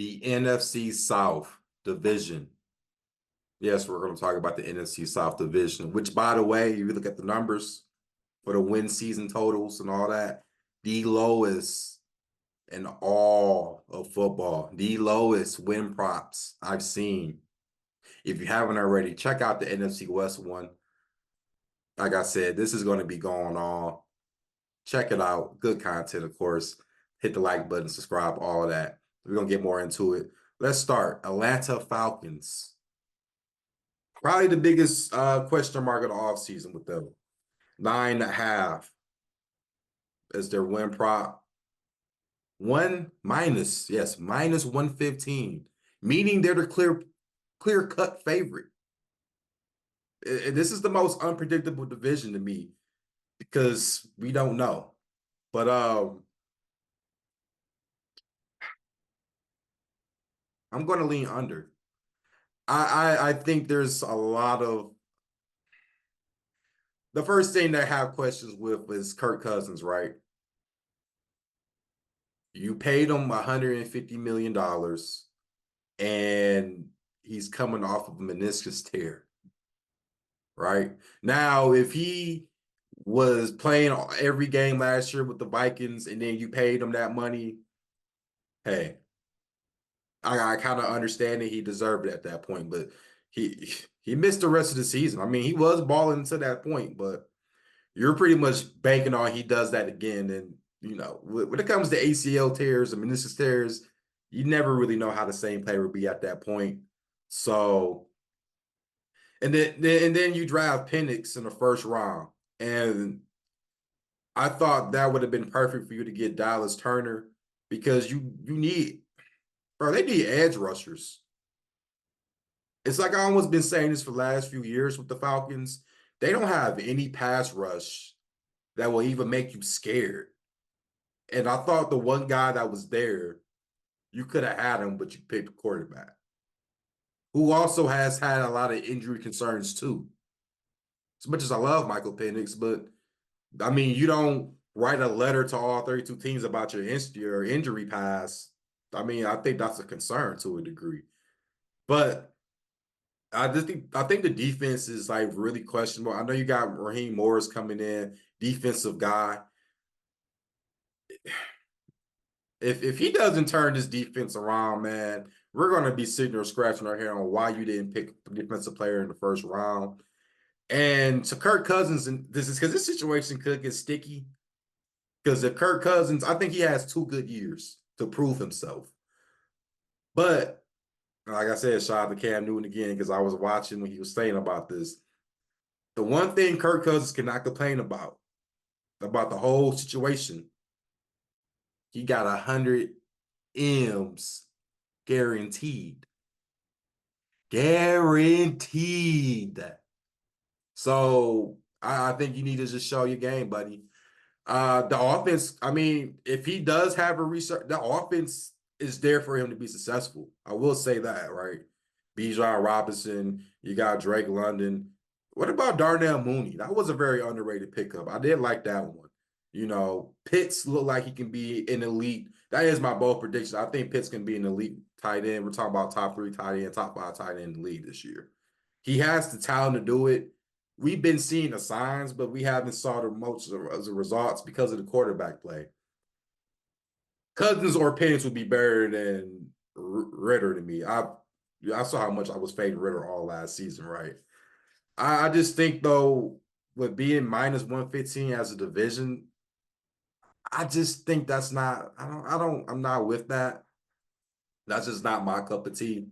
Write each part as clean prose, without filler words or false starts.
the NFC South division. Yes, we're going to talk about the NFC South division, which, by the way, if you look at the numbers for the win season totals and all that, the lowest in all of football, the lowest win props I've seen. If you haven't already, check out the NFC West one. Like I said, this is going to be going on. Check it out. Good content, of course. Hit the like button, subscribe, all of that. We're going to get more into it. Let's start. Atlanta Falcons. Probably the biggest question mark of the offseason with them. 9.5 as their win prop. Minus 115, meaning they're the clear-cut favorite. This is the most unpredictable division to me because we don't know. But I'm going to lean under. I think there's a lot of – the first thing that I have questions with is Kirk Cousins, right? You paid him $150 million, and he's coming off of a meniscus tear, right? Now, if he was playing every game last year with the Vikings and then you paid him that money, hey, I kind of understand that he deserved it at that point, but he missed the rest of the season. I mean, he was balling to that point, but you're pretty much banking on he does that again. And, you know, when it comes to ACL tears and meniscus tears, you never really know how the same player will be at that point. So, and then you draft Penix in the first round. And I thought that would have been perfect for you to get Dallas Turner because you need – bro, they need edge rushers. It's like I almost been saying this for the last few years with the Falcons. They don't have any pass rush that will even make you scared. And I thought the one guy that was there, you could have had him, but you picked a quarterback who also has had a lot of injury concerns too. As much as I love Michael Penix, but I mean, you don't write a letter to all 32 teams about your injury past. I mean, I think that's a concern to a degree. But I think the defense is like really questionable. I know you got Raheem Morris coming in, defensive guy. If he doesn't turn this defense around, man, we're going to be sitting there scratching our head on why you didn't pick a defensive player in the first round. And to Kirk Cousins, and this is because this situation could get sticky. Because if Kirk Cousins, I think he has 2 good years to prove himself. But like I said, shout out to Cam Newton again, because I was watching when he was saying about this. The one thing Kirk Cousins cannot complain about the whole situation, he got 100 M's guaranteed. Guaranteed. So I think you need to just show your game, buddy. The offense, I mean, if he does have a research, the offense is there for him to be successful. I will say that, right? Bijan Robinson, you got Drake London. What about Darnell Mooney? That was a very underrated pickup. I did like that one. You know, Pitts looked like he can be an elite. That is my bold prediction. I think Pitts can be an elite tight end. We're talking about top 3 tight end, top 5 tight end in the league this year. He has the talent to do it. We've been seeing the signs, but we haven't saw the most of the results because of the quarterback play. Cousins or Penix would be better than Ritter to me. I saw how much I was fading Ritter all last season, right? I just think, though, with being minus 115 as a division, I just think that's not – I'm not with that. That's just not my cup of tea.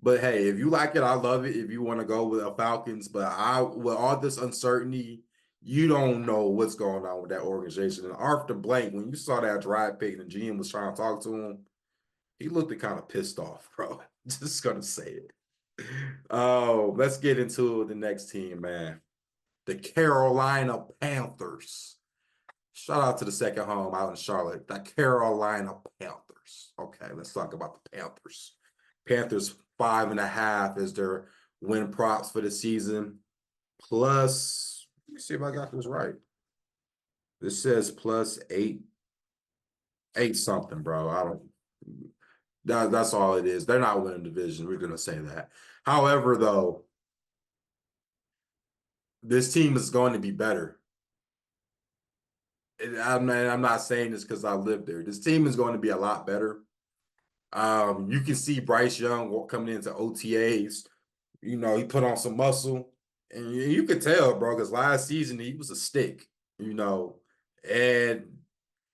But hey, if you like it, I love it. If you want to go with the Falcons, but with all this uncertainty, you don't know what's going on with that organization. And Arthur Blank, when you saw that draft pick and the GM was trying to talk to him, he looked kind of pissed off, bro. Just gonna say it. Oh, let's get into the next team, man. The Carolina Panthers. Shout out to the second home out in Charlotte. The Carolina Panthers. Okay, let's talk about the Panthers. Panthers 5.5 is their win props for the season. Plus, let me see if I got this right. This says plus 8 something, bro. That's all it is. They're not winning the division. We're gonna say that. However, though, this team is going to be better. I'm not saying this because I live there. This team is going to be a lot better. You can see Bryce Young coming into OTAs. You know, he put on some muscle, and you could tell, bro, because last season he was a stick. You know, and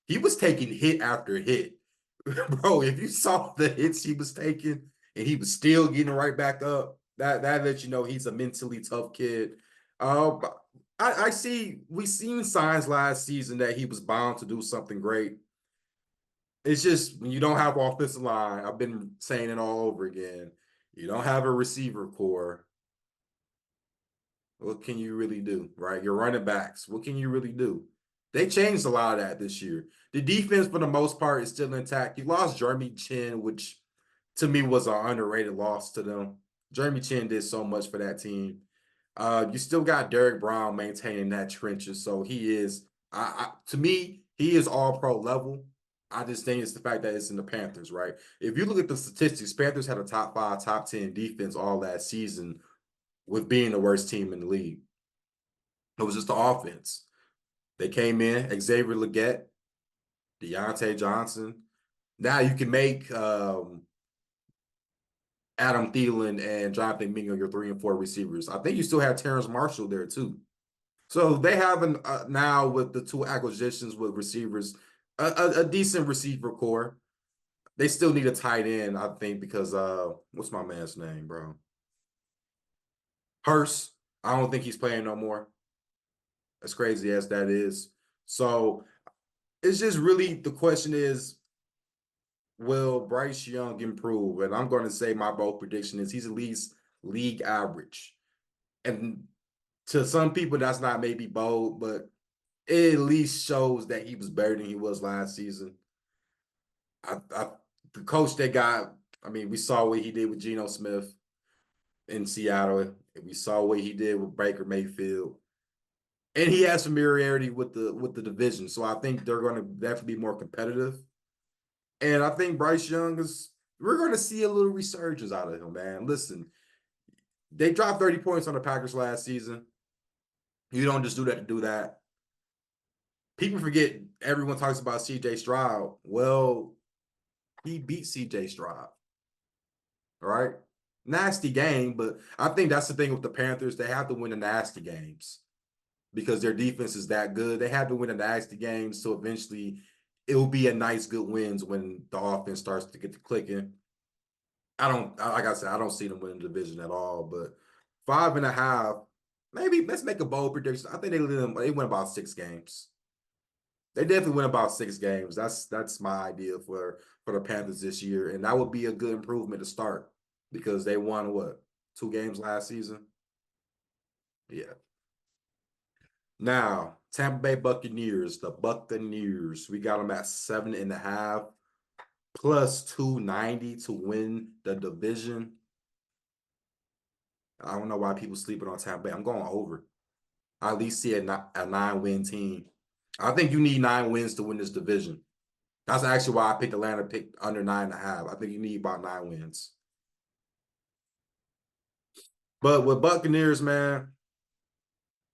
he was taking hit after hit. Bro, if you saw the hits he was taking and he was still getting right back up, that lets you know he's a mentally tough kid. But I see we seen signs last season that he was bound to do something great. It's just when you don't have offensive line, I've been saying it all over again. You don't have a receiver core. What can you really do, right? Your running backs, what can you really do? They changed a lot of that this year. The defense, for the most part, is still intact. You lost Jeremy Chin, which to me was an underrated loss to them. Jeremy Chin did so much for that team. You still got Derek Brown maintaining that trenches, so he is. To me, he is all pro level. I just think it's the fact that it's in the Panthers, right? If you look at the statistics, Panthers had a top 5, top 10 defense all last season with being the worst team in the league. It was just the offense. They came in, Xavier Legette, Deontay Johnson. Now you can make Adam Thielen and Jonathan Mingo your 3 and 4 receivers. I think you still have Terrence Marshall there too. So they have now with the 2 acquisitions with receivers, a decent receiver core. They still need a tight end, I think, because what's my man's name, bro? Hurst. I don't think he's playing no more. As crazy as that is. So it's just really the question is, will Bryce Young improve? And I'm going to say my bold prediction is he's at least league average. And to some people, that's not maybe bold, but it at least shows that he was better than he was last season. The coach they got, I mean, we saw what he did with Geno Smith in Seattle. And we saw what he did with Baker Mayfield. And he has familiarity with the division. So I think they're going to definitely be more competitive. And I think Bryce Young we're going to see a little resurgence out of him, man. Listen, they dropped 30 points on the Packers last season. You don't just do that to do that. People forget everyone talks about CJ Stroud. Well, he beat CJ Stroud. All right. Nasty game, but I think that's the thing with the Panthers. They have to win the nasty games because their defense is that good. They have to win the nasty games, so eventually it will be a nice, good wins when the offense starts to get to clicking. Like I said, I don't see them winning the division at all, but 5.5, maybe let's make a bold prediction. I think they win about 6 games. They definitely win about 6 games. That's my idea for the Panthers this year, and that would be a good improvement to start because they won what, 2 games last season? Yeah. Now, Tampa Bay Buccaneers, the Buccaneers, we got them at 7.5 plus 290 to win the division. I don't know why people sleeping on Tampa Bay. I'm going over. I at least see a 9-win team. I think you need 9 wins to win this division. That's actually why I picked Atlanta, picked under 9.5. I think you need about 9 wins. But with Buccaneers, man,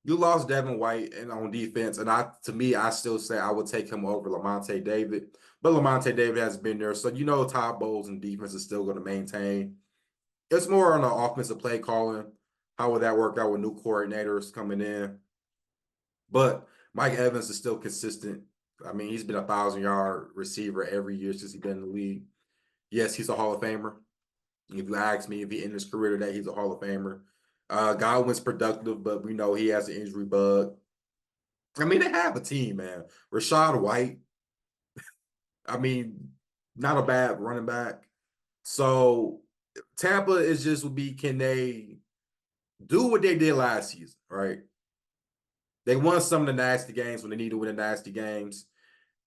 you lost Devin White and on defense, and to me, I still say I would take him over Lamonte David. But Lamonte David has been there, so you know Todd Bowles and defense is still going to maintain. It's more on the offensive play calling. How would that work out with new coordinators coming in? But Mike Evans is still consistent. I mean, he's been a 1,000-yard receiver every year since he's been in the league. Yes, he's a Hall of Famer. If you ask me if he ended his career today, he's a Hall of Famer. Godwin's productive, but we know he has an injury bug. I mean, they have a team, man. Rashad White, I mean, not a bad running back. So Tampa is just would be, can they do what they did last season, right? They won some of the nasty games when they needed to win the nasty games,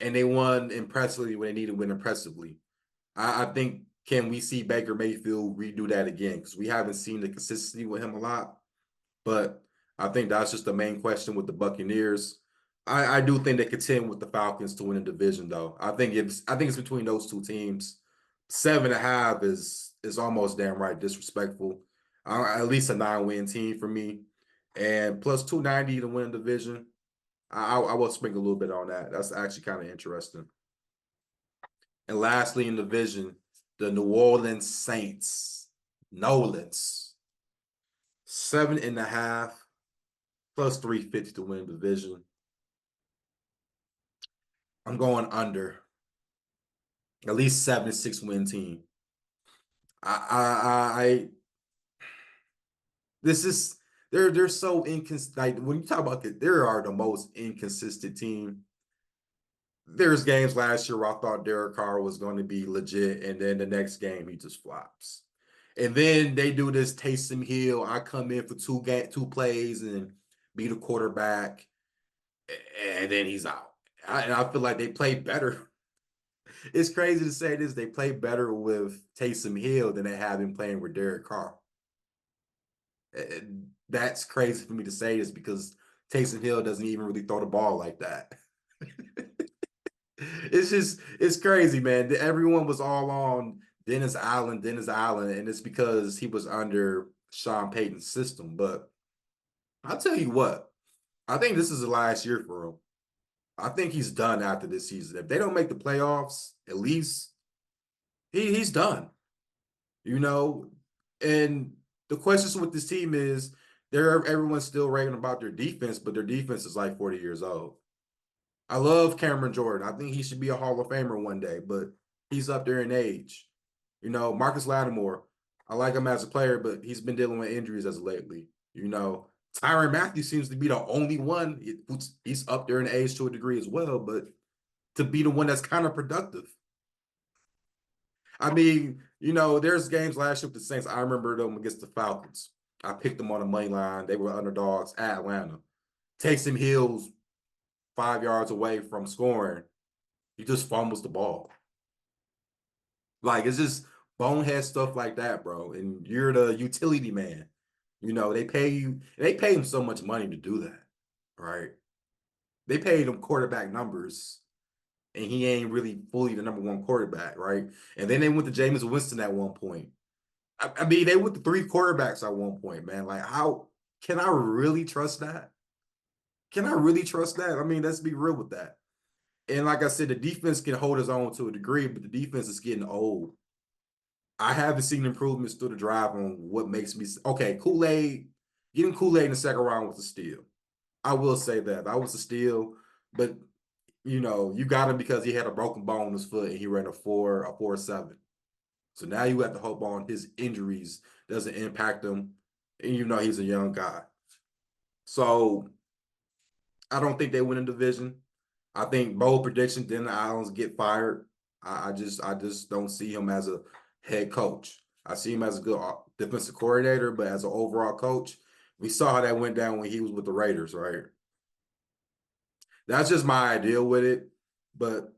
and they won impressively when they needed to win impressively. I think, can we see Baker Mayfield redo that again? Because we haven't seen the consistency with him a lot. But I think that's just the main question with the Buccaneers. I do think they contend with the Falcons to win the division, though. I think it's between those 2 teams. 7.5 is almost damn right disrespectful. At least a 9-win team for me, and plus 290 to win the division. I will sprinkle a little bit on that. That's actually kind of interesting. And lastly, in the division, the New Orleans Saints, Nolans, 7.5 plus 350 to win the division. I'm going under. At least 7-6 win team. I this is they're so inconsistent. Like when you talk about it, they are the most inconsistent team. There's games last year where I thought Derek Carr was going to be legit, and then the next game he just flops. And then they do this Taysom Hill. I come in for two plays and beat a quarterback, and then he's out. And I feel like they play better. It's crazy to say this. They play better with Taysom Hill than they have been playing with Derek Carr. That's crazy for me to say this because Taysom Hill doesn't even really throw the ball like that. It's crazy, man. Everyone was all on Dennis Allen, and it's because he was under Sean Payton's system. But I'll tell you what, I think this is the last year for him. I think he's done after this season. If they don't make the playoffs, at least he's done. You know, and the questions with this team is everyone's still raving about their defense, but their defense is like 40 years old. I love Cameron Jordan. I think he should be a Hall of Famer one day, but he's up there in age. You know, Marcus Lattimore, I like him as a player, but he's been dealing with injuries as of lately. You know, Tyrann Mathieu seems to be the only one. He's up there in age to a degree as well, but to be the one that's kind of productive. I mean, you know, there's games last year with the Saints. I remember them against the Falcons. I picked them on the money line. They were underdogs at Atlanta. Taysom Hill's 5 yards away from scoring. He just fumbles the ball. Like, it's just bonehead stuff like that, bro. And you're the utility man. You know, they pay him so much money to do that, right? They paid him quarterback numbers, and he ain't really fully the number one quarterback, right? And then they went to Jameis Winston at one point. I mean, they went to 3 quarterbacks at one point, man. Like, how can I really trust that? Can I really trust that? I mean, let's be real with that. And like I said, the defense can hold its own to a degree, but the defense is getting old. I haven't seen improvements through the drive on what makes me okay. Kool-Aid, getting Kool-Aid in the second round was a steal. I will say that was a steal, but you know, you got him because he had a broken bone in his foot and he ran a 4.7. So now you have to hope on his injuries doesn't impact him, and you know he's a young guy. So I don't think they win a division. I think bold prediction, Dennis Allen get fired. I just don't see him as a head coach. I see him as a good defensive coordinator, but as an overall coach, we saw how that went down when he was with the Raiders, right? That's just my idea with it. But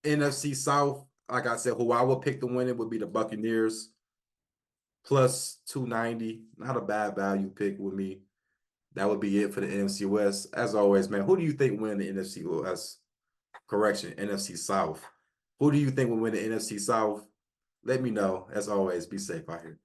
NFC South, like I said, who I would pick to win it would be the Buccaneers, plus 290. Not a bad value pick with me. That would be it for the NFC West. As always, man, who do you think win the NFC West? Correction, NFC South. Who do you think will win the NFC South? Let me know. As always, be safe out here.